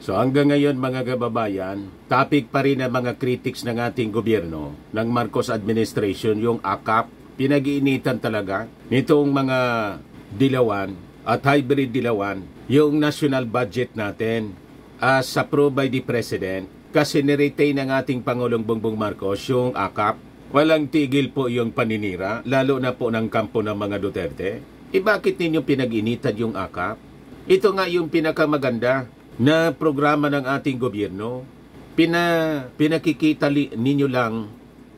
So hanggang ngayon mga kababayan, topic pa rin ang mga critics ng ating gobyerno, ng Marcos administration, yung AKAP. Pinag-iinitan talaga nitong mga dilawan at hybrid dilawan, yung national budget natin as approved by the President. Kasi niretain ng ating Pangulong Bongbong Marcos yung AKAP. Walang tigil po yung paninira, lalo na po ng kampo ng mga Duterte. Bakit ninyo pinag-initan yung AKAP? Ito nga yung pinakamaganda na programa ng ating gobyerno. Pinakikita ninyo lang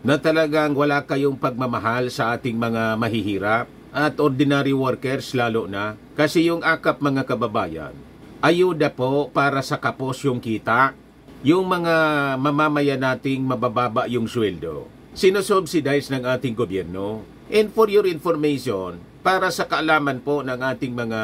na talagang wala kayong pagmamahal sa ating mga mahihirap at ordinary workers lalo na. Kasi yung AKAP mga kababayan, ayuda po para sa kapos yung kita, yung mga mamamayan nating mabababa yung sweldo. Sinosubsidize ng ating gobyerno. And for your information, para sa kaalaman po ng ating mga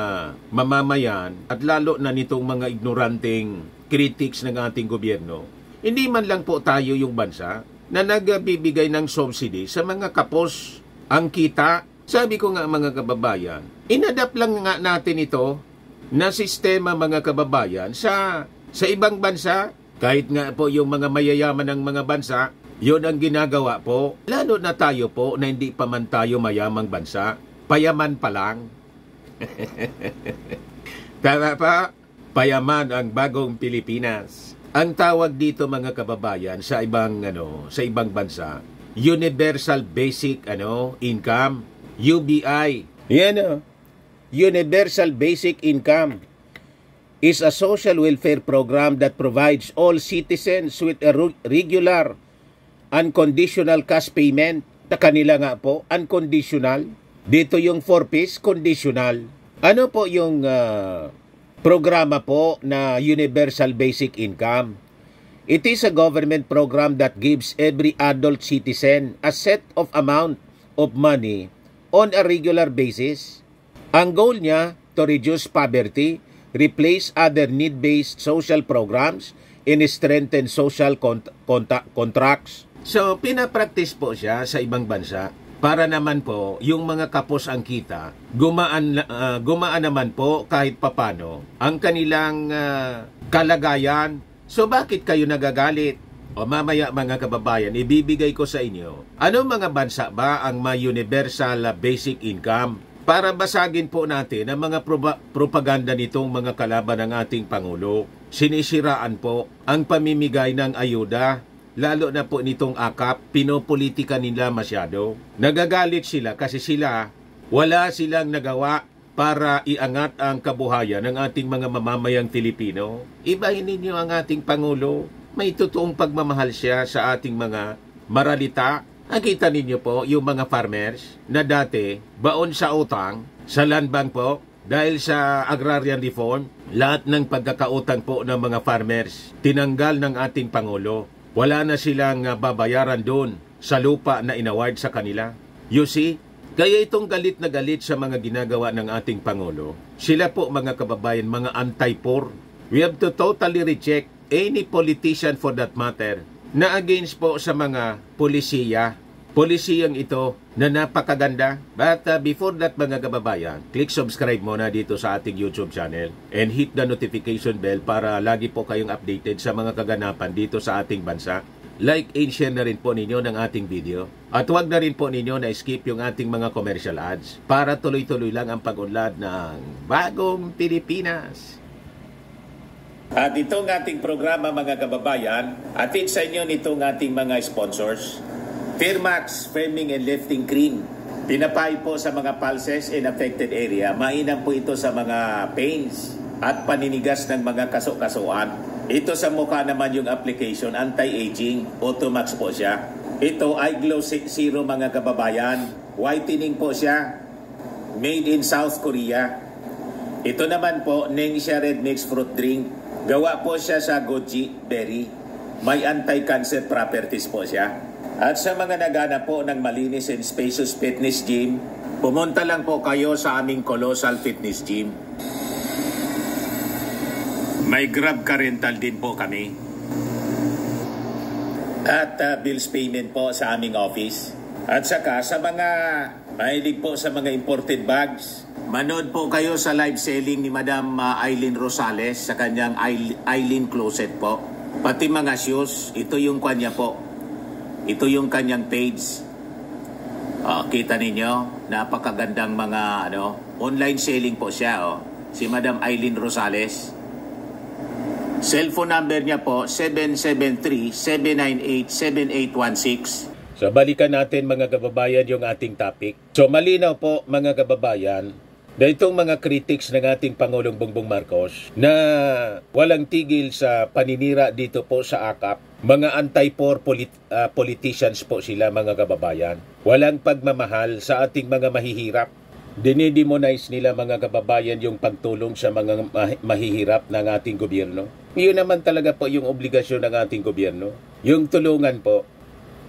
mamamayan at lalo na nitong mga ignoranteng critics ng ating gobyerno, hindi man lang po tayo yung bansa na nagbibigay ng subsidy sa mga kapos ang kita. Sabi ko nga mga kababayan, inadapt lang nga natin ito na sistema mga kababayan sa ibang bansa. Kahit nga po yung mga mayayaman ng mga bansa, yun ang ginagawa po. Lalo na tayo po na hindi pa man tayo mayamang bansa. Payaman pa lang. Tama pa? Payaman ang bagong Pilipinas. Ang tawag dito mga kababayan sa ibang bansa, Universal Basic Income, UBI. Yan Universal Basic Income is a social welfare program that provides all citizens with a regular unconditional cash payment. Ta kanila nga po, unconditional. Dito yung 4-piece, conditional. Ano po yung programa po na Universal Basic Income? It is a government program that gives every adult citizen a set of amount of money on a regular basis. Ang goal niya to reduce poverty, replace other need-based social programs, and strengthen social contracts. So, pinapractice po siya sa ibang bansa para naman po yung mga kapos ang kita, gumaan naman po kahit papano ang kanilang kalagayan. So, bakit kayo nagagalit? O mamaya mga kababayan, ibibigay ko sa inyo, ano mga bansa ba ang may universal basic income? Para basagin po natin ang mga propaganda nitong mga kalaban ng ating Pangulo. Sinisiraan po ang pamimigay ng ayuda, lalo na po nitong AKAP, pinopolitika nila masyado. Nagagalit sila kasi wala silang nagawa para iangat ang kabuhayan ng ating mga mamamayang Filipino. Ibahin ninyo ang ating Pangulo. May totoong pagmamahal siya sa ating mga maralita. Nakita ninyo po yung mga farmers na dati baon sa utang, sa land bank po, dahil sa agrarian reform, lahat ng pagkakautang po ng mga farmers, tinanggal ng ating Pangulo. Wala na silang babayaran doon sa lupa na inaward sa kanila. You see? Kaya itong galit na galit sa mga ginagawa ng ating Pangulo, sila po mga kababayan, mga anti-poor. We have to totally reject any politician for that matter na against po sa mga polisiya. Polisiyang ito na napakaganda. But before that mga kababayan, click subscribe muna dito sa ating YouTube channel and hit the notification bell para lagi po kayong updated sa mga kaganapan dito sa ating bansa. Like and share na rin po ninyo ng ating video. At huwag na rin po ninyo na skip yung ating mga commercial ads para tuloy-tuloy lang ang pag-unlad ng bagong Pilipinas. At itong ating programa mga kababayan, atid sa inyo nitong ating mga sponsors. Firmax Firming and Lifting Cream. Pinapay po sa mga pulses in affected area. Mainam po ito sa mga pains at paninigas ng mga kaso-kasuan. Ito sa mukha naman yung application, anti-aging, Automax po siya. Ito ay Glow Zero mga kababayan. Whitening po siya. Made in South Korea. Ito naman po, Nengxia Red Mix Fruit Drink. Gawa po siya sa goji berry. May anti-cancer properties po siya. At sa mga naghanap po ng malinis and spacious fitness gym, pumunta lang po kayo sa aming Colossal Fitness Gym. May Grab car rental din po kami. At bills payment po sa aming office. At saka sa mga Mahilig po sa mga imported bags. Manood po kayo sa live selling ni Madam Aileen Rosales sa kanyang Aileen Closet po. Pati mga shoes, ito yung kanya po. Ito yung kanyang page. Kita ninyo, napakagandang mga online selling po siya. Si Madam Aileen Rosales. Cellphone number niya po, 773-798-7816. So balikan natin mga kababayan yung ating topic. So malinaw po mga kababayan na itong mga critics ng ating Pangulong Bongbong Marcos na walang tigil sa paninira dito po sa AKAP, mga anti-poor politicians po sila mga kababayan. Walang pagmamahal sa ating mga mahihirap. Dinidemonize nila mga kababayan yung pagtulong sa mga mahihirap ng ating gobyerno. Yun naman talaga po yung obligasyon ng ating gobyerno. Yung tulungan po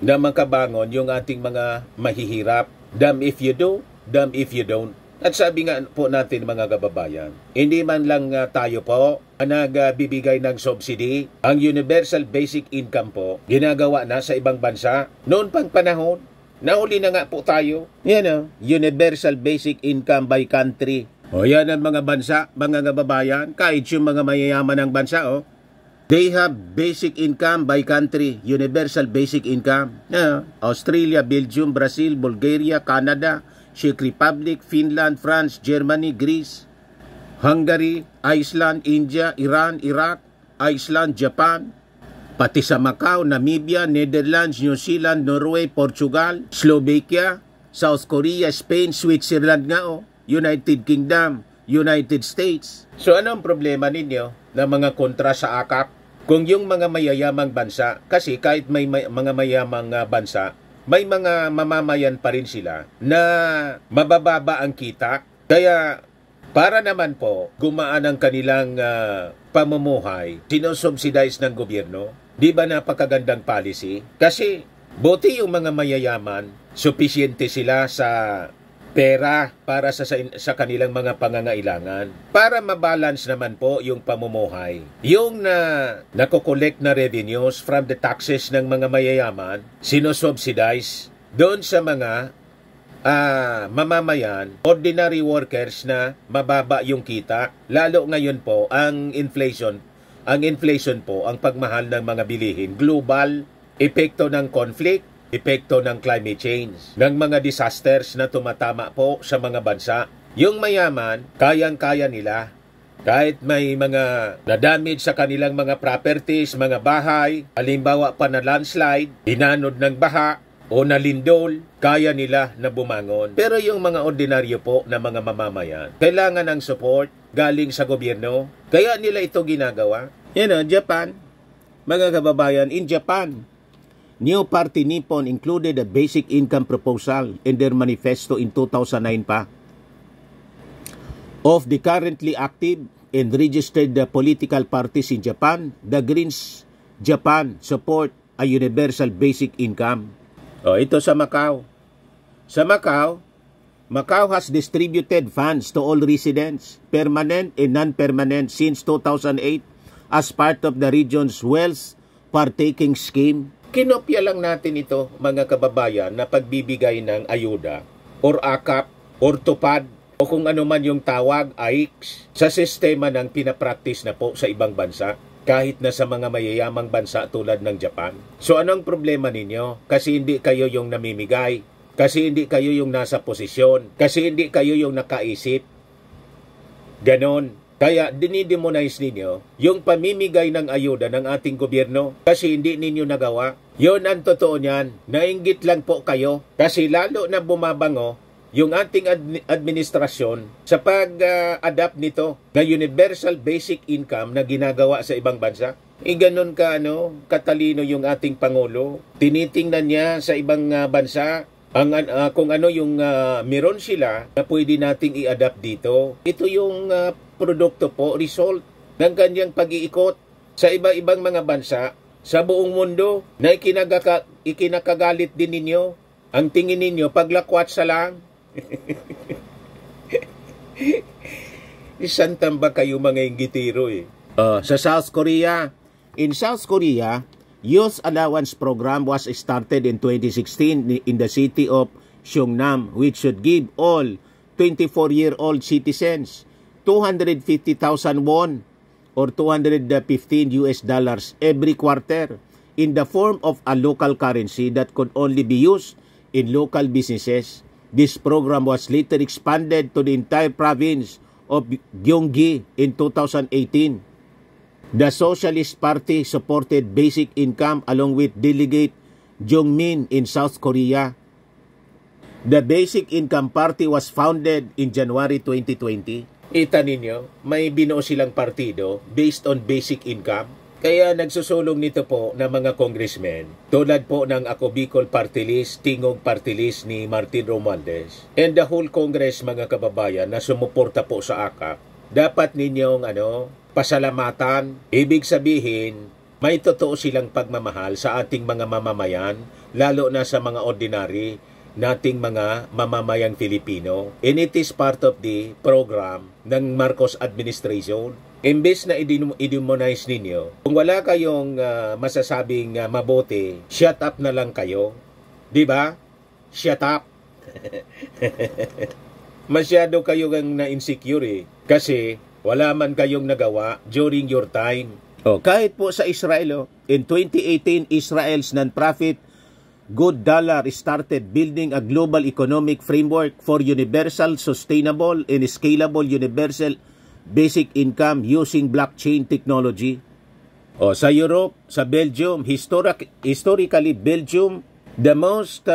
na makabangon yung ating mga mahihirap. Damn if you do, damn if you don't. At sabi nga po natin mga kababayan, hindi man lang tayo po nagbibigay ng subsidy. Ang Universal Basic Income po, ginagawa na sa ibang bansa. Noon pang panahon, nahuli na nga po tayo. Yan Universal Basic Income by country. Yan ang mga bansa, mga kababayan, kahit yung mga mayayaman ng bansa, they have basic income by country, universal basic income. Australia, Belgium, Brazil, Bulgaria, Canada, Czech Republic, Finland, France, Germany, Greece, Hungary, Iceland, India, Iran, Iraq, Iceland, Japan, pati sa Macau, Namibia, Netherlands, New Zealand, Norway, Portugal, Slovakia, South Korea, Spain, Switzerland nga United Kingdom, United States. So ano ang problema ninyo na mga kontra sa AKAP? Kung yung mga mayayamang bansa, kasi kahit may mga mayamang bansa, may mga mamamayan pa rin sila na mabababa ang kita. Kaya para naman po gumaan ang kanilang pamumuhay, sinosubsidize ng gobyerno. Di ba napakagandang policy? Kasi buti yung mga mayayaman, supisyente sila sa pera para sa kanilang mga pangangailangan. Para mabalance naman po yung pamumuhay. Yung nakokolekt na revenues from the taxes ng mga mayayaman, sinosubsidize doon sa mga mamamayan, ordinary workers na mababa yung kita. Lalo ngayon po, ang inflation po, ang pagmahal ng mga bilihin, global, epekto ng conflict, epekto ng climate change, ng mga disasters na tumatama po sa mga bansa. Yung mayaman, kayang-kaya nila. Kahit may mga na-damage sa kanilang mga properties, mga bahay, halimbawa pa na landslide, dinanod ng baha, o nalindol, kaya nila na bumangon. Pero yung mga ordinaryo po na mga mamamayan, kailangan ng support galing sa gobyerno. Kaya nila ito ginagawa. Japan, mga kababayan, in Japan, New Party Nippon included a basic income proposal in their manifesto in 2009 pa. Of the currently active and registered political parties in Japan, the Greens Japan support a universal basic income. Ito sa Macau. Sa Macau, Macau has distributed funds to all residents, permanent and non-permanent, since 2008 as part of the region's wealth partaking scheme. Kinopya lang natin ito, mga kababayan, na pagbibigay ng ayuda or AKAP or TUPAD o kung ano man yung tawag, AIX, sa sistema ng pinapractice na po sa ibang bansa, kahit na sa mga mayayamang bansa tulad ng Japan. So anong problema ninyo? Kasi hindi kayo yung namimigay, kasi hindi kayo yung nasa posisyon, kasi hindi kayo yung nakaisip. Ganon. Kaya dinidemonize ninyo yung pamimigay ng ayuda ng ating gobyerno kasi hindi ninyo nagawa. Yun ang totoo niyan. Nainggit lang po kayo kasi lalo na bumabango yung ating administrasyon sa pag-adapt nito na universal basic income na ginagawa sa ibang bansa. Ganon katalino yung ating Pangulo. Tinitingnan niya sa ibang bansa kung ano yung meron sila na pwede nating i-adapt dito. Ito yung produkto po, result ng kanyang pag-iikot sa iba-ibang mga bansa sa buong mundo na ikinakagalit din ninyo. Ang tingin ninyo, paglakwat sa lang. Isang tamba kayo mga inggitiro sa South Korea. In South Korea, Youth Allowance Program was started in 2016 in the city of Siongnam, which should give all 24-year-old citizens 250,000 won or $215 every quarter in the form of a local currency that could only be used in local businesses. This program was later expanded to the entire province of Gyeonggi in 2018. The Socialist Party supported basic income along with Delegate Jong-min in South Korea. The Basic Income Party was founded in January 2020. Kita ninyo, may binuo silang partido based on basic income. Kaya nagsusulong nito po ng mga congressmen tulad po ng Ako Bicol Party List, Tingog Party List ni Martin Romualdez and the whole Congress, mga kababayan, na sumuporta po sa AKAP. Dapat ninyong pasalamatan. Ibig sabihin, may totoo silang pagmamahal sa ating mga mamamayan, lalo na sa mga ordinary nating mga mamamayang Filipino. And it is part of the program ng Marcos administration. Imbes na i-demonize ninyo, kung wala kayong masasabing mabuti, shut up na lang kayo. Diba? Shut up. Masyado kayong na-insecure kasi wala man kayong nagawa during your time. Kahit po sa Israel, in 2018, Israel's non-profit Good Dollar started building a global economic framework for universal, sustainable, and scalable universal basic income using blockchain technology. Sa Europe, sa Belgium, historically Belgium, the most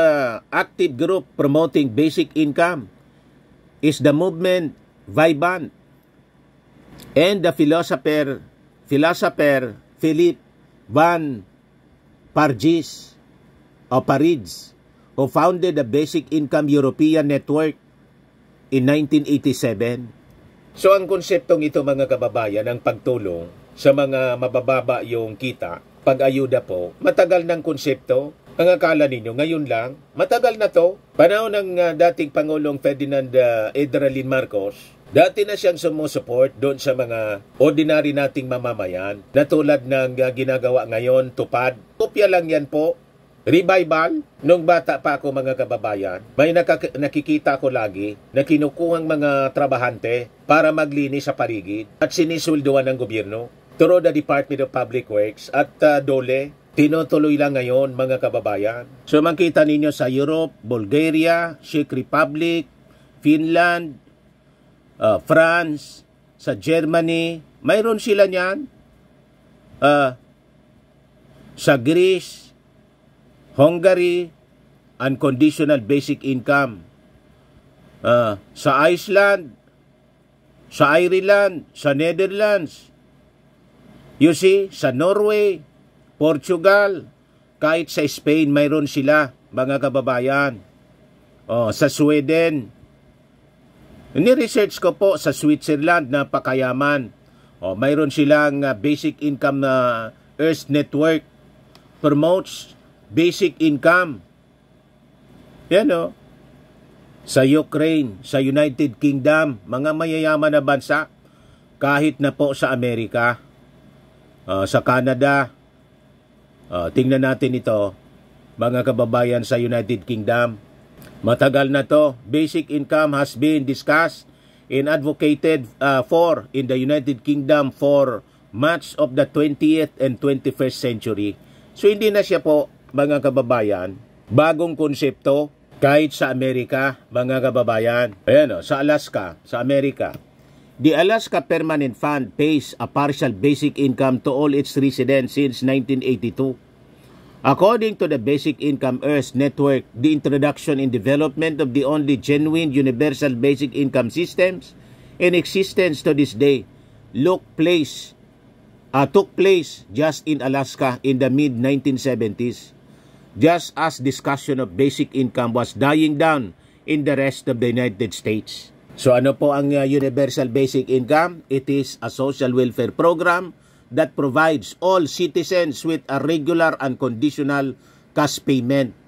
active group promoting basic income is the movement Vibant. And the philosopher Philippe Van Parijs, who founded the Basic Income European Network in 1987. So ang konseptong ito, mga kababayan, ang pagtulong sa mga mabababa yung kita, pag-ayuda po, matagal ng konsepto. Ang akala ninyo, ngayon lang, matagal na to. Panahon ng dating Pangulong Ferdinand Edralin Marcos, dati na siyang sumusupport doon sa mga ordinary nating mamamayan na tulad ng ginagawa ngayon, tupad. Kopya lang yan po. Revival, nung bata pa ako, mga kababayan, may nakikita ko lagi na kinukuhang mga trabahante para maglinis sa paligid at sinisulduan ng gobyerno through the Department of Public Works at DOLE. Tinutuloy lang ngayon, mga kababayan. So makita ninyo sa Europe, Bulgaria, Czech Republic, Finland, France, sa Germany, mayroon sila niyan. Sa Greece, Hungary, unconditional basic income. Sa Iceland, sa Ireland, sa Netherlands, you see, sa Norway, Portugal, kahit sa Spain, mayroon sila, mga kababayan. Sa Sweden, ni-research ko po, sa Switzerland, napakayaman. Mayroon silang basic income na Earth Network, promotes basic income. Yan sa Ukraine, sa United Kingdom, mga mayayaman na bansa, kahit na po sa Amerika, sa Canada, tingnan natin ito, mga kababayan, sa United Kingdom. Matagal na to. Basic income has been discussed and advocated for in the United Kingdom for much of the 20th and 21st century. So hindi na siya po, mga kababayan, bagong konsepto kahit sa Amerika, mga kababayan. Ayan sa Alaska, sa Amerika. The Alaska Permanent Fund pays a partial basic income to all its residents since 1982. According to the Basic Income Earth Network, the introduction and development of the only genuine universal basic income systems in existence to this day took place just in Alaska in the mid-1970s. Just as discussion of basic income was dying down in the rest of the United States. So ano po ang universal basic income? It is a social welfare program that provides all citizens with a regular and conditional cash payment.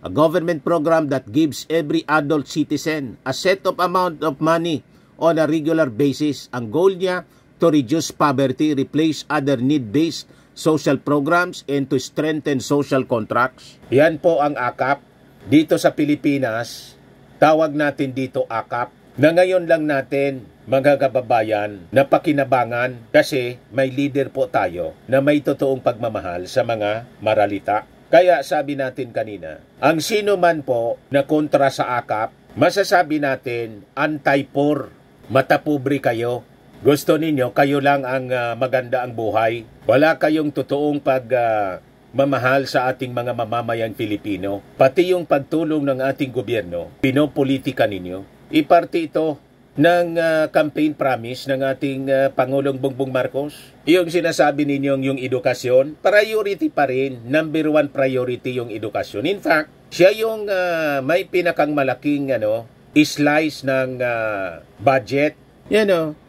A government program that gives every adult citizen a set of amount of money on a regular basis. Ang goal niya to reduce poverty, replace other need-based social programs, and to strengthen social contracts. Yan po ang AKAP. dito sa Pilipinas, tawag natin dito AKAP, na ngayon lang natin, mga kababayan, napakinabangan kasi may leader po tayo na may totoong pagmamahal sa mga maralita. Kaya sabi natin kanina, ang sino man po na kontra sa AKAP, masasabi natin anti-poor, matapobre kayo. Gusto ninyo, kayo lang ang maganda ang buhay. Wala kayong totoong mamahal sa ating mga mamamayang Pilipino. Pati yung pagtulong ng ating gobyerno, pinopolitika ninyo. Iparte ito ng campaign promise ng ating Pangulong Bongbong Marcos. Yung sinasabi ninyong yung edukasyon, priority pa rin. Number 1 priority yung edukasyon. In fact, siya yung may pinakang malaking slice ng budget.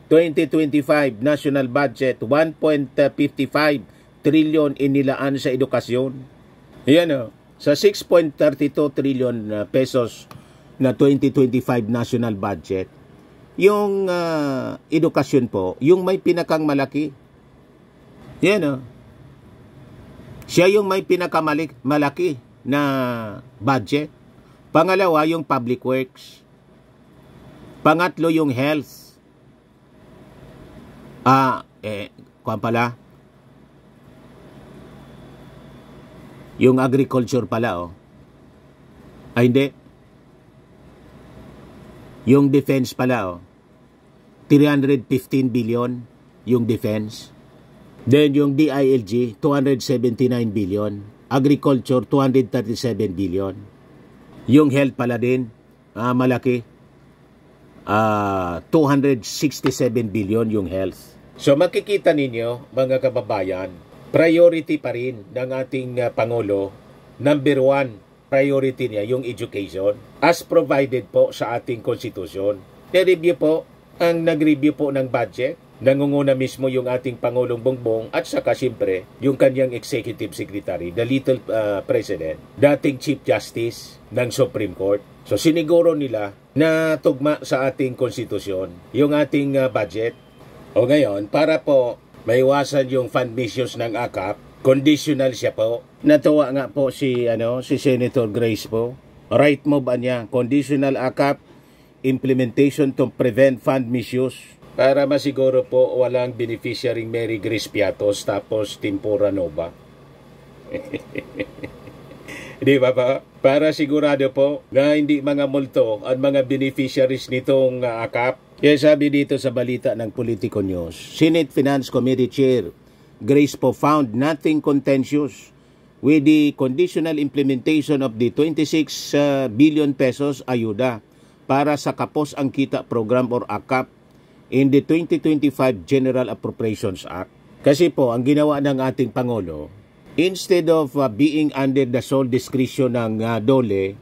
2025 national budget, 1.55 trillion inilaan sa edukasyon. Sa 6.32 trillion pesos na 2025 national budget, yung edukasyon po, yung may pinakang malaki. Siya yung may pinakamalaki na budget. Pangalawa, yung public works. Pangatlo, yung health. Kuwan pala. Yung agriculture pala, hindi. Yung defense pala, 315 billion yung defense. Then yung DILG, 279 billion. Agriculture, 237 billion. Yung health pala din, malaki. 267 billion yung health. So makikita ninyo, mga kababayan, priority pa rin ng ating Pangulo. Number 1 priority niya yung education as provided po sa ating konstitusyon. I-review po, ang nag-review po ng budget, nangunguna mismo yung ating Pangulong Bongbong at saka siyempre yung kanyang Executive Secretary, the Little President, dating Chief Justice ng Supreme Court. So siniguro nila na tugma sa ating konstitusyon yung ating budget. O ngayon, para po maiwasan yung fund misuse ng AKAP, conditional siya po. Natuwa nga po si Senator Grace po. Right move niya, conditional AKAP implementation to prevent fund misuse. Para masiguro po walang beneficiaryng Mary Grace Piatos tapos Tempura Nova. Di ba pa? Para sigurado po na hindi mga multo ang mga beneficiaries nitong AKAP. Kaya sabi dito sa balita ng Politico News, Senate Finance Committee Chair Grace po found nothing contentious with the conditional implementation of the 26 billion pesos ayuda para sa Kapos ang Kita Program or AKAP in the 2025 General Appropriations Act. Kasi po, ang ginawa ng ating Pangulo, instead of being under the sole discretion ng DOLE,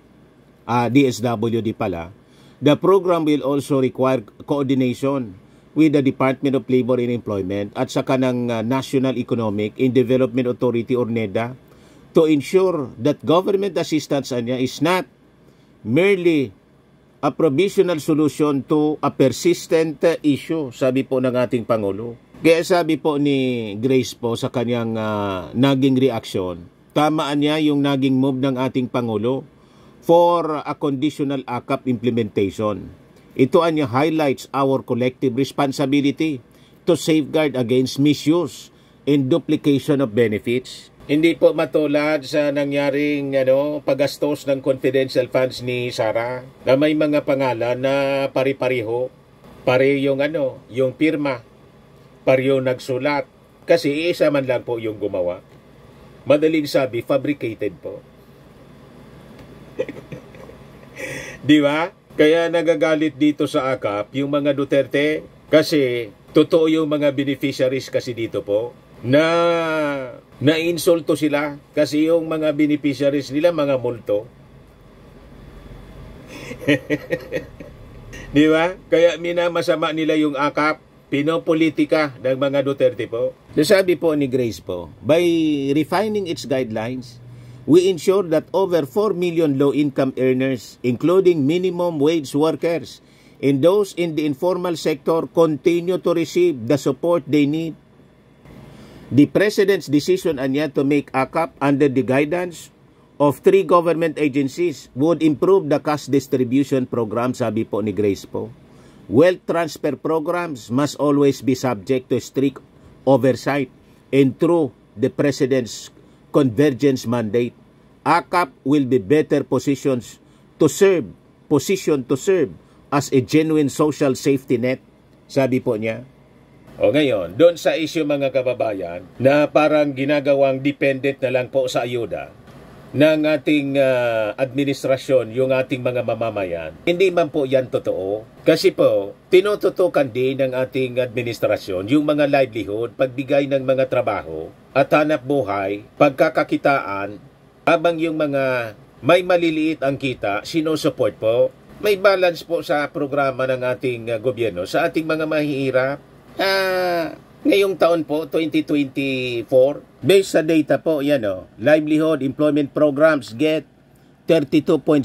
DSWD pala, the program will also require coordination with the Department of Labor and Employment at saka ng National Economic and Development Authority or NEDA to ensure that government assistance is not merely a provisional solution to a persistent issue, sabi po ng ating Pangulo. Kaya sabi po ni Grace po sa kanyang naging reaksyon, tamaan niya yung naging move ng ating Pangulo for a conditional AKAP implementation. Ito ay highlights our collective responsibility to safeguard against misuse and duplication of benefits. Hindi po matulad sa nangyaring paggastos ng confidential funds ni Sara na may mga pangalan na pari-pariho. Pare yung yung pirma. Pare yung nagsulat. Kasi isa man lang po yung gumawa. Madaling sabi, fabricated po. Di ba? Kaya nagagalit dito sa AKAP yung mga Duterte kasi totoo yung mga beneficiaries kasi dito po na insulto sila kasi yung mga beneficiaries nila mga multo. Di ba? Kaya minamasama nila yung AKAP, pinopolitika ng mga Duterte po. So sabi po ni Grace po, by refining its guidelines, we ensure that over 4 million low-income earners, including minimum wage workers and those in the informal sector, continue to receive the support they need. The President's decision to make AKAP under the guidance of 3 government agencies would improve the cash distribution program, sabi po ni Grace po. Wealth transfer programs must always be subject to strict oversight and through the President's convergence mandate. AKAP will be better positioned to serve as a genuine social safety net, sabi po niya. O ngayon, doon sa issue mga kababayan, na parang ginagawang dependent na lang po sa ayuda ng ating administrasyon, yung ating mga mamamayan. Hindi man po yan totoo. Kasi po, tinututukan din ng ating administrasyon yung mga livelihood, pagbigay ng mga trabaho at hanap buhay, pagkakakitaan, habang yung mga may maliliit ang kita, sinusupport po. May balance po sa programa ng ating gobyerno sa ating mga mahihirap. Ngayong taon po, 2024, based sa data po, yan o, livelihood employment programs get 32.7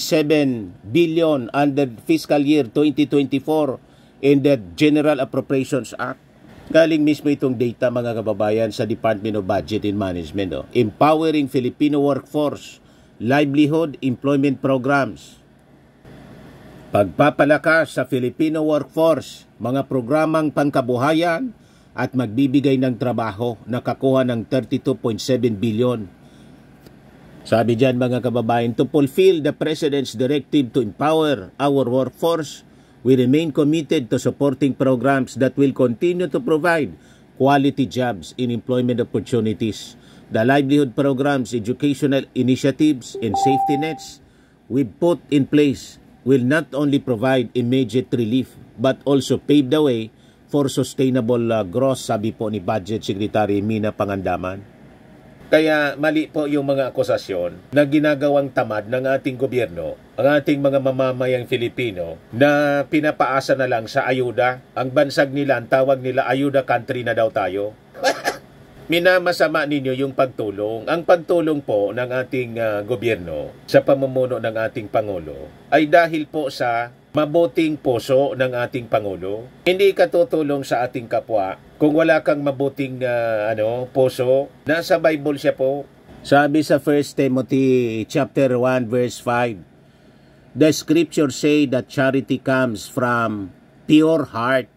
billion under fiscal year 2024 in the General Appropriations Act. Galing mismo itong data, mga kababayan, sa Department of Budget and Management. O. Empowering Filipino workforce, livelihood employment programs. Pagpapalakas sa Filipino workforce, mga programang pangkabuhayan at magbibigay ng trabaho, nakakuha ng 32.7 billion. Sabi dyan, mga kababayan, to fulfill the President's directive to empower our workforce, we remain committed to supporting programs that will continue to provide quality jobs in employment opportunities. The livelihood programs, educational initiatives, and safety nets we've put in place will not only provide immediate relief but also pave the way for sustainable growth, sabi po ni Budget Secretary Mina Pangandaman. Kaya mali po yung mga akusasyon na ginagawang tamad ng ating gobyerno, ang ating mga mamamayang Filipino, na pinapaasa na lang sa ayuda. Ang bansag nila, ang tawag nila, ayuda country na daw tayo. Minamasama ninyo yung pagtulong. Ang pagtulong po ng ating gobyerno sa pamumuno ng ating Pangulo ay dahil po sa mabuting puso ng ating Pangulo. Hindi ka tutulong sa ating kapwa kung wala kang mabuting puso. Nasa Bible siya po. Sabi sa 1 Timothy chapter 1 verse 5, the scriptures say that charity comes from pure heart.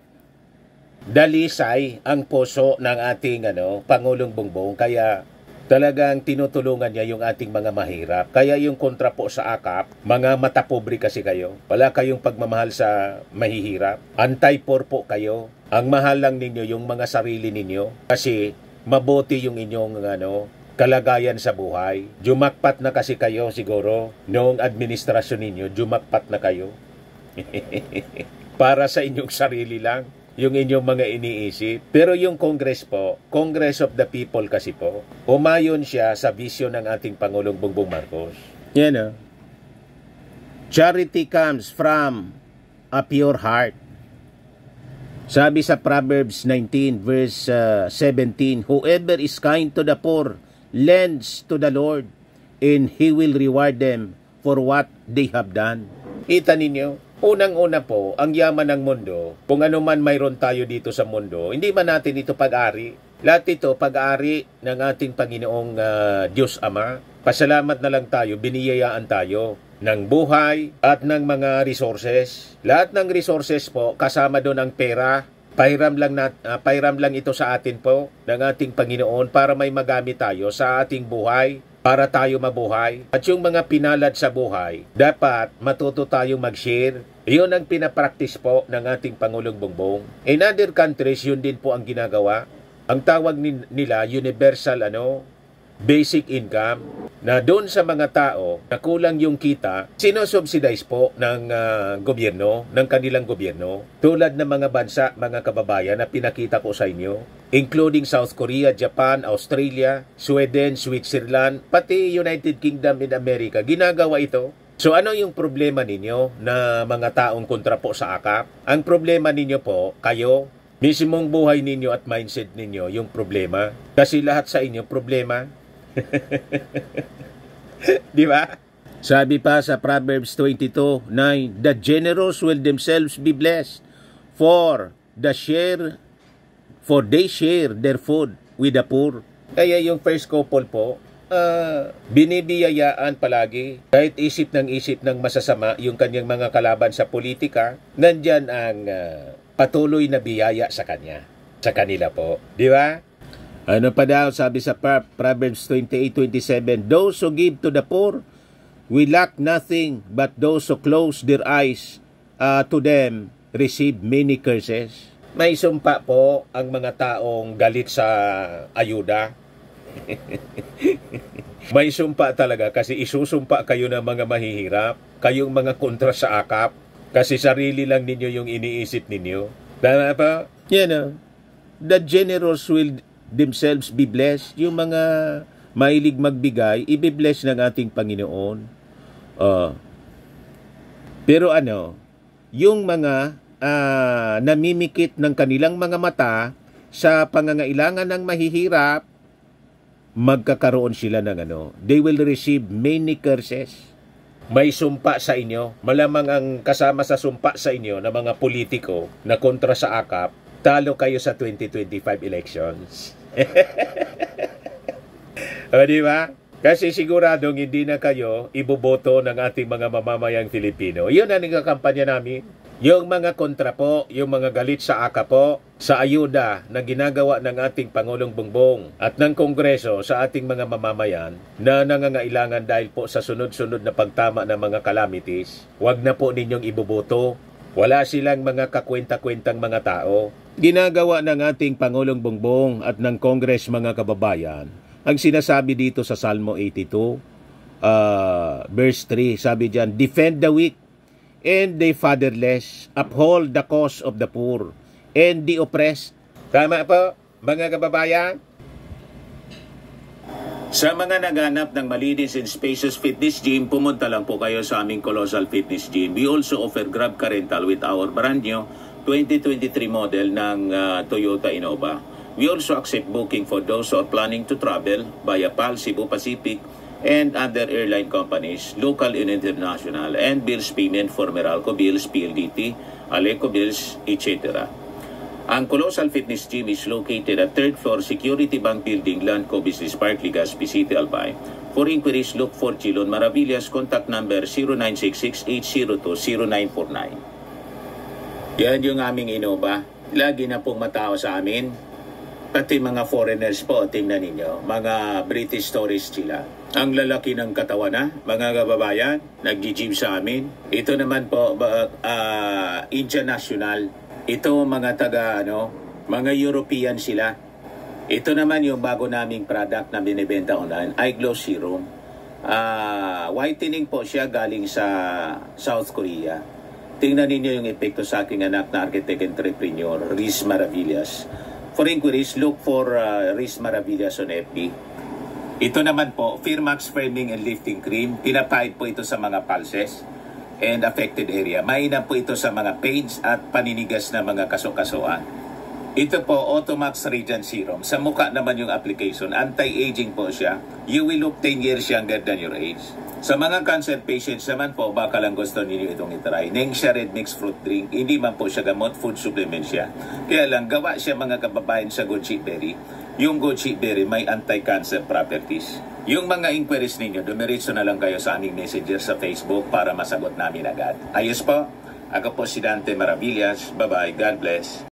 Dalisay ang puso ng ating Pangulong Bongbong, kaya talagang tinutulungan niya yung ating mga mahirap. Kaya yung kontra po sa AKAP, mga matapobre kasi kayo. Wala kayong pagmamahal sa mahihirap. Anti-poor po kayo. Ang mahal lang ninyo yung mga sarili ninyo kasi mabuti yung inyong kalagayan sa buhay. Jumakpat na kasi kayo siguro noong administrasyon ninyo, jumakpat na kayo. Para sa inyong sarili lang yung inyong mga iniisip. Pero yung Congress po, Congress of the People kasi po, umayon siya sa vision ng ating Pangulong Bongbong Marcos. Yan charity comes from a pure heart. Sabi sa Proverbs 19 verse 17, whoever is kind to the poor lends to the Lord, and He will reward them for what they have done. Kita ninyo? Unang-una po, ang yaman ng mundo, kung ano man mayroon tayo dito sa mundo, hindi man natin ito pag-ari. Lahat ito pag-ari ng ating Panginoong Diyos Ama. Pasalamat na lang tayo, biniyayaan tayo ng buhay at ng mga resources. Lahat ng resources po, kasama doon ang pera. Pahiram lang ito sa atin po ng ating Panginoon para may magamit tayo sa ating buhay, para tayo mabuhay. At yung mga pinalad sa buhay, dapat matuto tayong mag-share. Iyon ang pinapractice po ng ating Pangulong Bongbong. In other countries, yun din po ang ginagawa. Ang tawag nila universal basic income, na doon sa mga tao na kulang yung kita, sinosubsidize po ng gobyerno, ng kanilang gobyerno, tulad ng mga bansa, mga kababayan na pinakita ko sa inyo, including South Korea, Japan, Australia, Sweden, Switzerland, pati United Kingdom in America. Ginagawa ito. So ano yung problema ninyo na mga taong kontra po sa AKAP? Ang problema ninyo po, kayo, mismong buhay ninyo at mindset ninyo yung problema. Kasi lahat sa inyo problema. Di ba? Sabi pa sa Proverbs 22:9, the generous will themselves be blessed, for they share their food with the poor. Kaya yung first couple po, binibiyayaan palagi, kahit isip ng masasama yung kanyang mga kalaban sa politika, nandyan ang patuloy na biyaya sa kanya, sa kanila po. Di ba? Ano pa daw, sabi sa Proverbs 28:27, those who give to the poor will lack nothing, but those who close their eyes to them receive many curses. May sumpa po ang mga taong galit sa ayuda. May sumpa talaga kasi isusumpa kayo ng mga mahihirap, kayong mga kontra sa akap, kasi sarili lang ninyo yung iniisip ninyo. Tama pa? Yan the generous will themselves be blessed. Yung mga mahilig magbigay, ibibless ng ating Panginoon. Pero yung mga namimikit ng kanilang mga mata sa pangangailangan ng mahihirap, magkakaroon sila ng they will receive many curses. May sumpa sa inyo. Malamang ang kasama sa sumpa sa inyo na mga politiko na kontra sa akap, talo kayo sa 2025 elections. Di ba? Kasi siguradong hindi na kayo iboboto ng ating mga mamamayang Filipino. Yun ang nagkakampanya namin. Yung mga kontra po, yung mga galit sa AKA po, sa ayuda na ginagawa ng ating Pangulong Bongbong at ng Kongreso sa ating mga mamamayan na nangangailangan dahil po sa sunod-sunod na pagtama ng mga calamities, wag na po ninyong iboboto. Wala silang mga kakwenta-kwentang mga tao. Ginagawa ng ating Pangulong Bongbong at ng Congress mga kababayan, ang sinasabi dito sa Salmo 82, verse 3, sabi diyan, defend the weak and the fatherless, uphold the cause of the poor and the oppressed. Tama po, mga kababayan? Sa mga naghanap ng malinis and spacious fitness gym, pumunta lang po kayo sa aming Colossal Fitness Gym. We also offer Grab Car Rental with our brand new 2023 model ng Toyota Innova. We also accept booking for those who are planning to travel via PAL, Cebu Pacific, and other airline companies, local and international, and bills payment for Meralco Bills, PLDT, Aleco Bills, etc. Ang Colossal Fitness Gym is located at 3rd floor Security Bank Building, Landco Business Park, Legazpi City, Albay. For inquiries, look for Chilon Maravillas, contact number 0966-802-0949. Yan yung aming Innova. Lagi na pong matao sa amin. Pati mga foreigners po, tingnan ninyo, mga British tourists sila. Ang lalaki ng katawan na, mga kababayan, nag-gym sa amin. Ito naman po, Indian National. Ito mga mga European sila. Ito naman yung bago naming product na binibenta online, Eye Glow Serum. Whitening po siya galing sa South Korea. Tingnan ninyo yung epekto sa aking anak na architect entrepreneur, Riz Maravillas. For inquiries, look for Riz Maravillas on FB. Ito naman po, Firmax Firming and Lifting Cream. Pinapahid po ito sa mga pulses and affected area. Mainam po ito sa mga pains at paninigas na mga kasukasuan. Ito po, Automax Radiant Serum. Sa mukha naman yung application. Anti-aging po siya. You will look 10 years younger than your age. Sa mga cancer patients naman po, baka lang gusto ninyo itong itry. Nengxia Red Mixed Fruit Drink. Hindi man po siya gamot, food supplement siya. Kaya lang, gawa siya mga kababayan sa goji berry. Yung goji berry may anti-cancer properties. Yung mga inquiries ninyo, dumiretso na lang kayo sa aming messenger sa Facebook para masagot namin agad. Ayos po. Ako po si Dante Maravillas. Bye-bye. God bless.